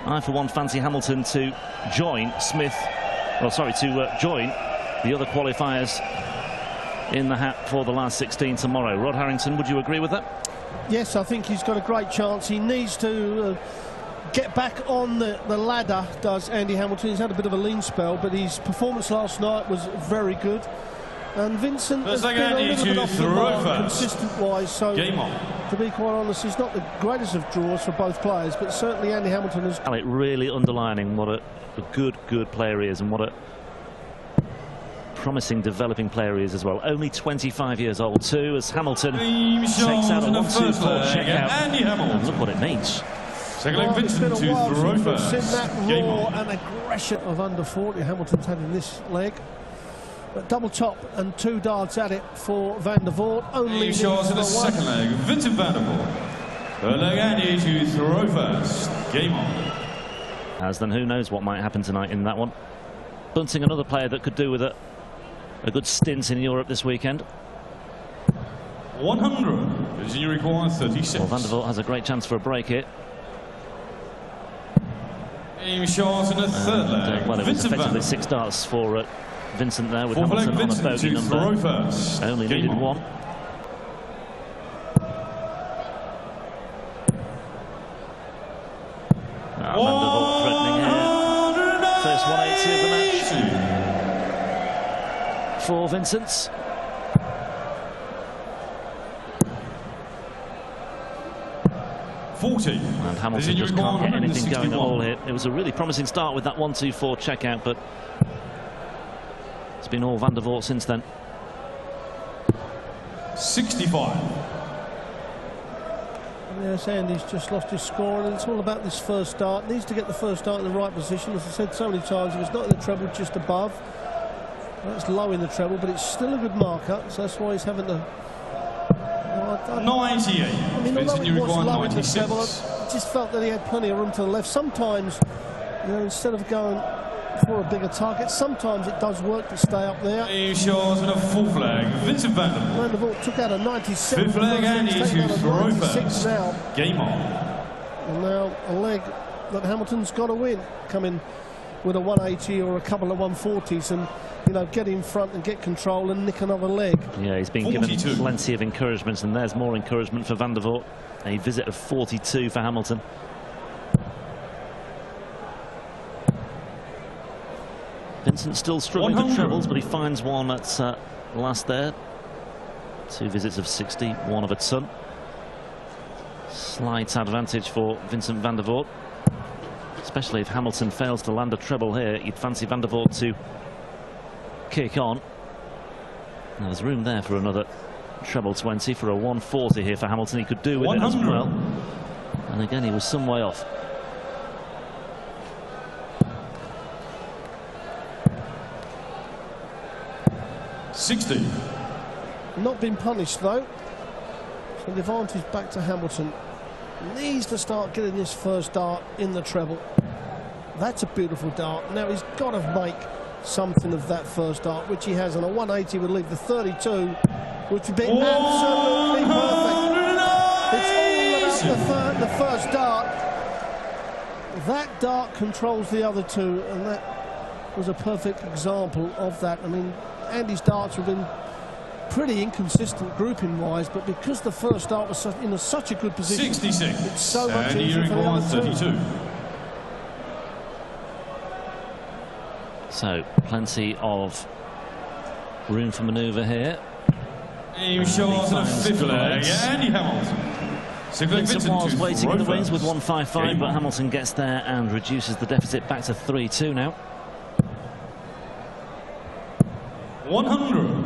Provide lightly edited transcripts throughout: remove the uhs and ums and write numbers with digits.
I, for one, fancy Hamilton to join Smith, join the other qualifiers in the hat for the last 16 tomorrow. Rod Harrington, would you agree with that? Yes, I think he's got a great chance. He needs to get back on the ladder, does Andy Hamilton. He's had a bit of a lean spell, but his performance last night was very good. And Vincent has been a little bit off the mark consistent-wise, so to be quite honest, he's not the greatest of draws for both players, but certainly Andy Hamilton is... Really underlining what a good player he is, and what a promising developing player he is as well. Only 25 years old too, as Hamilton takes out a 1-2-4 check out. And look what it means. Well, it's been a while since we've seen that roar and aggression of under 40 Hamilton's had in this leg. But double top and 2 darts at it for Van der Voort. Only shots in the second leg. Vincent Van der Voort. The leg Andy to throw first. Game on. As then, who knows what might happen tonight in that one. Bunting, another player that could do with a good stint in Europe this weekend. 100. As you require 36. Well, Van der Voort has a great chance for a break here. Game shots in the third leg. Well, it was effectively 6 darts for Vincent there, with Hamilton on a bogey number. Only needed 1. Van der Voort threatening here. First 180 of the match for Vincent. And Hamilton just can't get anything going at all here. It was a really promising start with that 1-2-4 checkout, but it's been all Van der Voort since then. 65. Yes, Andy's just lost his score, and it's all about this first start. Needs to get the first start in the right position. As I said so many times, if it's not in the treble, just above. That's low in the treble, but it's still a good marker, so that's why he's having to... 98. I mean, although it was low in the treble, I just felt that he had plenty of room to the left. Sometimes, you know, instead of going for a bigger target, sometimes it does work to stay up there. He shows in a full flag. Vincent Van der Voort. Van der Voort took out a 97. Fifth leg, and he's to throw first. Now. Game on. And now a leg that Hamilton's got to win, coming with a 180 or a couple of 140s, and you know, get in front and get control and nick another leg. Yeah, he's been 42. given plenty of encouragement, and there's more encouragement for Van der Voort. A visit of 42 for Hamilton. Vincent still struggling with trebles, but he finds one at last there. 2 visits of 60, 1 of a ton. Slight advantage for Vincent Van der Voort, especially if Hamilton fails to land a treble here. You'd fancy Van der Voort to kick on. Now, there's room there for another treble 20, for a 140 here for Hamilton. He could do with 100. It as well. And again, he was some way off. $60. Not been punished though, so the advantage back to Hamilton. Needs to start getting this first dart in the treble. That's a beautiful dart. Now he's got to make something of that first dart, which he has, and a 180 would leave the 32, which would be absolutely perfect. It's all about the first dart. That dart controls the other 2, and that was a perfect example of that. I mean, Andy's darts have been pretty inconsistent grouping wise, but because the first dart was in such a good position, 66. It's so much easier for the other 32. So plenty of room for manoeuvre here. He shows in a 5th leg, Andy Hamilton. Vincent was waiting in the wings with 155, but Hamilton gets there and reduces the deficit back to 3-2 now. 100.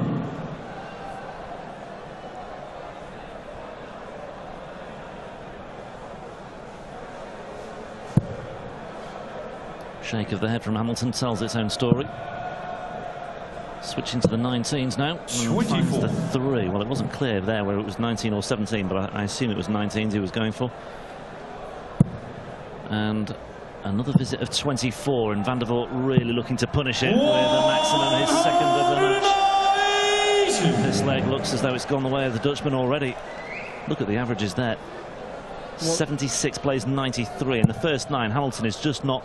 Shake of the head from Hamilton tells its own story. Switching to the 19s now. 24. The 3. Well, it wasn't clear there whether it was 19 or 17, but I assume it was 19s he was going for. And another visit of 24, and Van der Voort really looking to punish it with a maximum, his second of the match. This leg looks as though it's gone the way of the Dutchman already. Look at the averages there. 76 plays 93. In the first 9, Hamilton is just not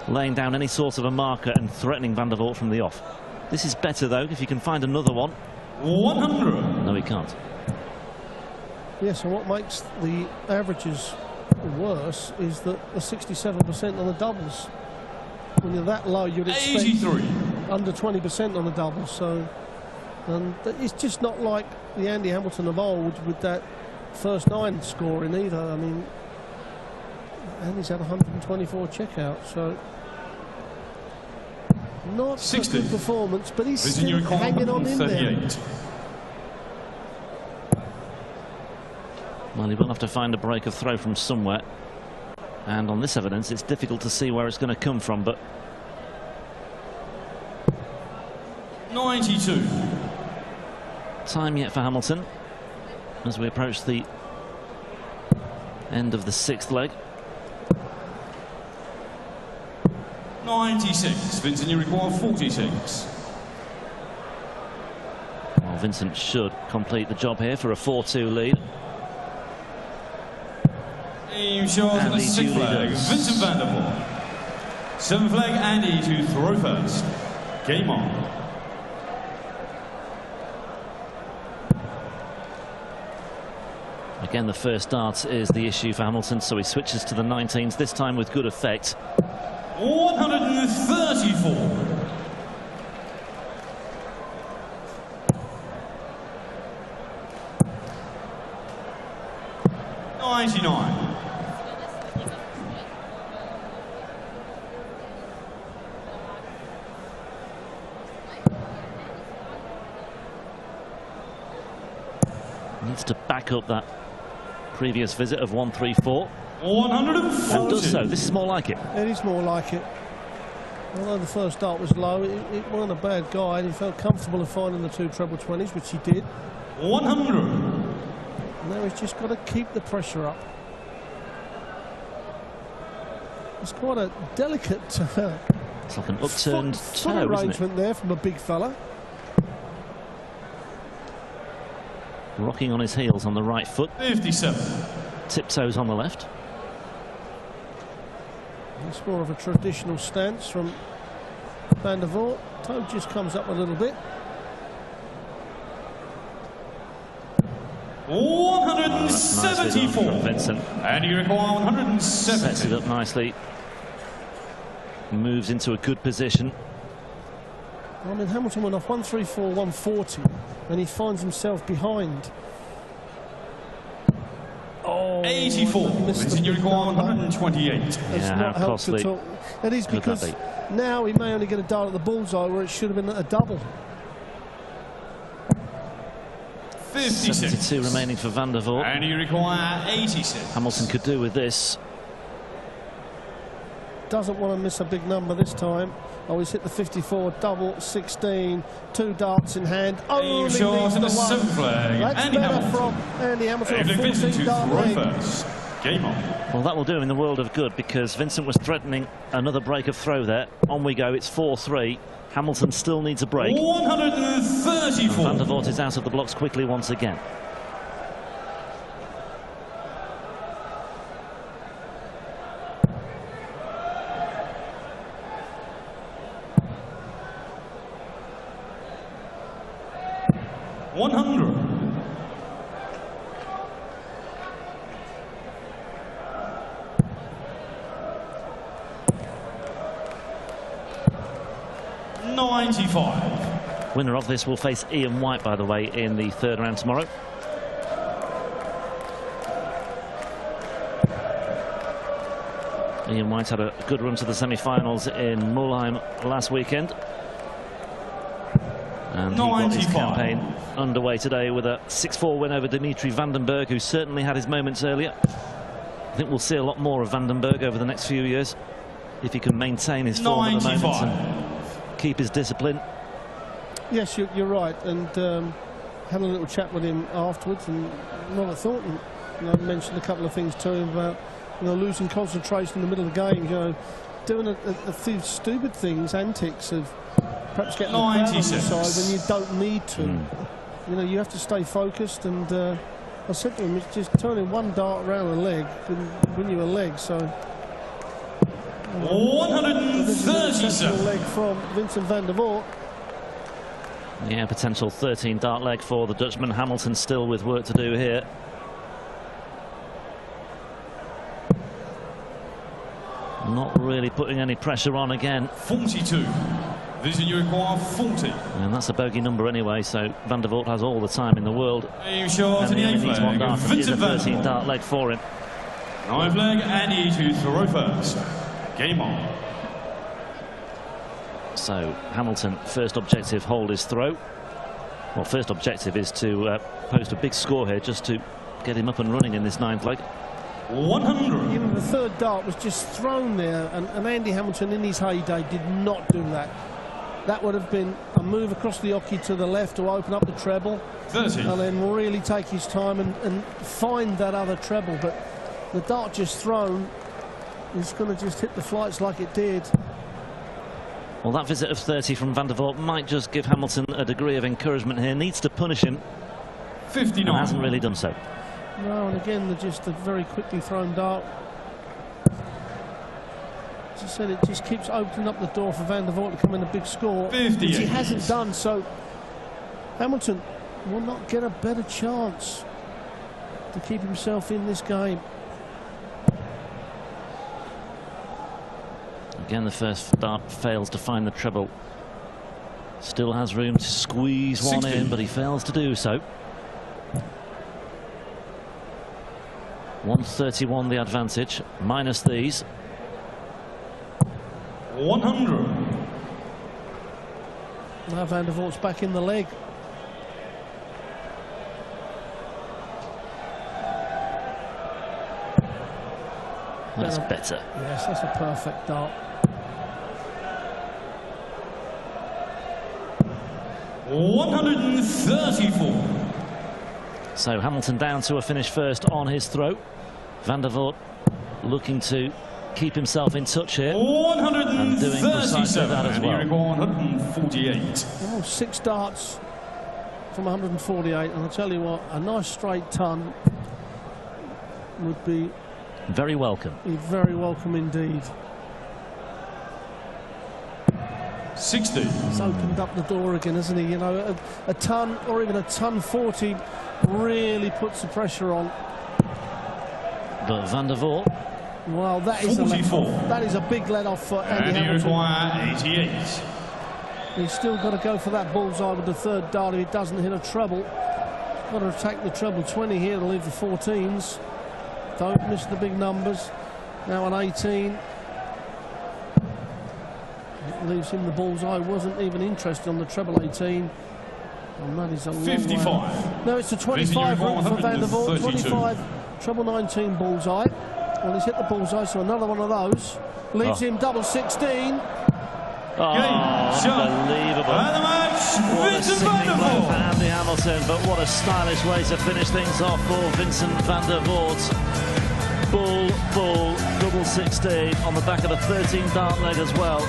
laying down any sort of a marker and threatening Van der Voort from the off. This is better, though, if you can find another one. 100. No, he can't. Yes, and what makes the averages worse is that the 67% on the doubles. When you're that low, you'd expect 83. under 20% on the doubles. So, and it's just not like the Andy Hamilton of old with that first 9 scoring either. I mean, Andy's had 124 checkouts, so not a good performance, but he's still hanging on in there. Well, he will have to find a break of throw from somewhere, and on this evidence it's difficult to see where it's going to come from, but 92. Time yet for Hamilton as we approach the end of the 6th leg. 96. Vincent, you require 46. Well, Vincent should complete the job here for a 4-2 lead. Team shows on the 6th flag, Vincent van der Voort. 7th flag, Andy to throw first. Game on. Again, the first dart is the issue for Hamilton, so he switches to the 19s, this time with good effect. 134. Needs to back up that previous visit of 134. 140. And does so. This is more like it. It is more like it. Although the first dart was low, it wasn't a bad guide. He felt comfortable of finding the 2 treble 20s, which he did. 100. Now he's just got to keep the pressure up. It's quite a delicate it's like an upturned foot toe, arrangement there from a big fella. Rocking on his heels on the right foot. 57. Tiptoes on the left. It's more of a traditional stance from Van der Voort. Toe just comes up a little bit. 174. Nice Vincent. And you require 170. Sets it up nicely. Moves into a good position. I mean, Hamilton went off 134, 140, and he finds himself behind. Oh, 84. You require 128. It's Yeah, not how helped costly at all. That is could that because be? now he may only get a dart at the bullseye where it should have been a double. 56. 72 remaining for Van der Voort. And you require 86. Hamilton could do with this. Doesn't want to miss a big number this time. Oh, he's hit the 54, double, 16, 2 darts in hand. Only needs the 1. That's better from Andy Hamilton. A 14-dart leg. Game on. Well, that will do him in the world of good, because Vincent was threatening another break of throw there. On we go, it's 4-3. Hamilton still needs a break. 134. Van der Voort is out of the blocks quickly once again. Winner of this will face Ian White, by the way, in the 3rd round tomorrow. Ian White had a good run to the semi-finals in Mulheim last weekend. And he got his campaign underway today with a 6-4 win over Dimitri Vandenberg, who certainly had his moments earlier. I think we'll see a lot more of Vandenberg over the next few years, if he can maintain his form at the moment and keep his discipline. Yes, you're right, and had a little chat with him afterwards, and Robert Thornton mentioned a couple of things to him about losing concentration in the middle of the game, doing a few stupid things, antics of perhaps getting the crowd on your side when you don't need to. You have to stay focused, and I said to him, it's just turning one dart around a leg can win you a leg. So 137 leg from Vincent van der Voort. Yeah, potential 13 dart leg for the Dutchman. Hamilton still with work to do here. Not really putting any pressure on again. 42. Vision you require 40. And that's a bogey number anyway, so van der Voort has all the time in the world. Game shot And in he the only 8th needs one leg. dart. It is a Vincent van der 13 Voort. dart leg for him. 9th leg, Andy to throw first. Game on. So Hamilton, first objective, hold his throw. Well, first objective is to post a big score here, just to get him up and running in this 9th leg. 100. You know, the third dart was just thrown there, and Andy Hamilton in his heyday did not do that. That would have been a move across the oche to the left to open up the treble, 30. and then really take his time and find that other treble. But the dart just thrown is going to just hit the flights like it did. Well, that visit of 30 from van der Voort might just give Hamilton a degree of encouragement here. Needs to punish him, 59. and hasn't really done so. No, and again, just a very quickly thrown dart. As I said, it just keeps opening up the door for van der Voort to come in a big score, 58. which he hasn't done. So Hamilton will not get a better chance to keep himself in this game. Again, the first dart fails to find the treble. Still has room to squeeze one 60. in, but he fails to do so. 131 the advantage, minus these. 100. Now van der Voort's back in the leg. That's better. Yes, that's a perfect dart. 134. So Hamilton down to a finish first on his throw. Van der Voort looking to keep himself in touch here. 137. that as well. And you record 148. Oh, 6 darts from 148, and I'll tell you what, a nice straight ton would be Very welcome. very welcome indeed. 60. He's opened up the door again, hasn't he? You know, a ton or even a ton 40 really puts the pressure on. But Van der Voort, Well, that is 44. that is a big let off for Andy And you Hamilton. require 88. He's still got to go for that bullseye with the third dart if he doesn't hit a treble. Got to attack the treble. 20 here to leave the 14s. Don't miss the big numbers. Now an 18. It leaves him the bullseye. Wasn't even interested on the treble 18. And that is a long 55. way. No, it's a 25 route for Van der Voort. 132. 25, treble 19 bullseye. Well, he's hit the bullseye, so another one of those. Leaves him double 16. oh, unbelievable. And the match, What a Vincent van sickening der blow for Voort. Andy Hamilton, but what a stylish way to finish things off for Vincent van der Voort. Bull, double 16 on the back of a 13 dart leg as well.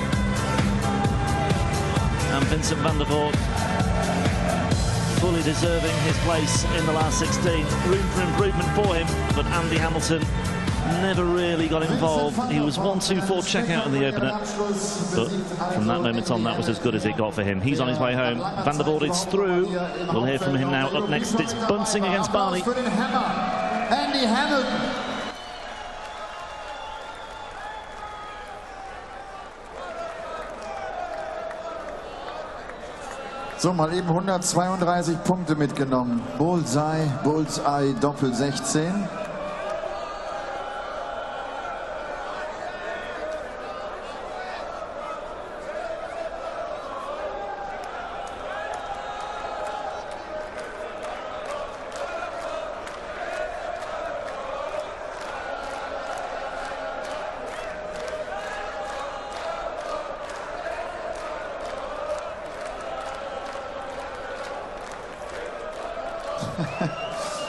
And Vincent van der Voort fully deserving his place in the last 16. Room for improvement for him, but Andy Hamilton never really got involved. He was 1-2-4 checkout in the opener, but from that moment on, that was as good as it got for him. He's on his way home. Van der Voort is through. We'll hear from him now. Up next, it's Bunting against Barney. Andy Hamilton. So, mal eben 132 Punkte mitgenommen. Bullseye, Bullseye, Doppel 16.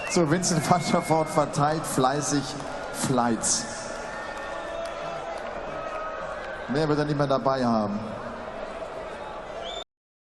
So, Vincent van der Voort verteilt fleißig Flights. Mehr wird er nicht mehr dabei haben.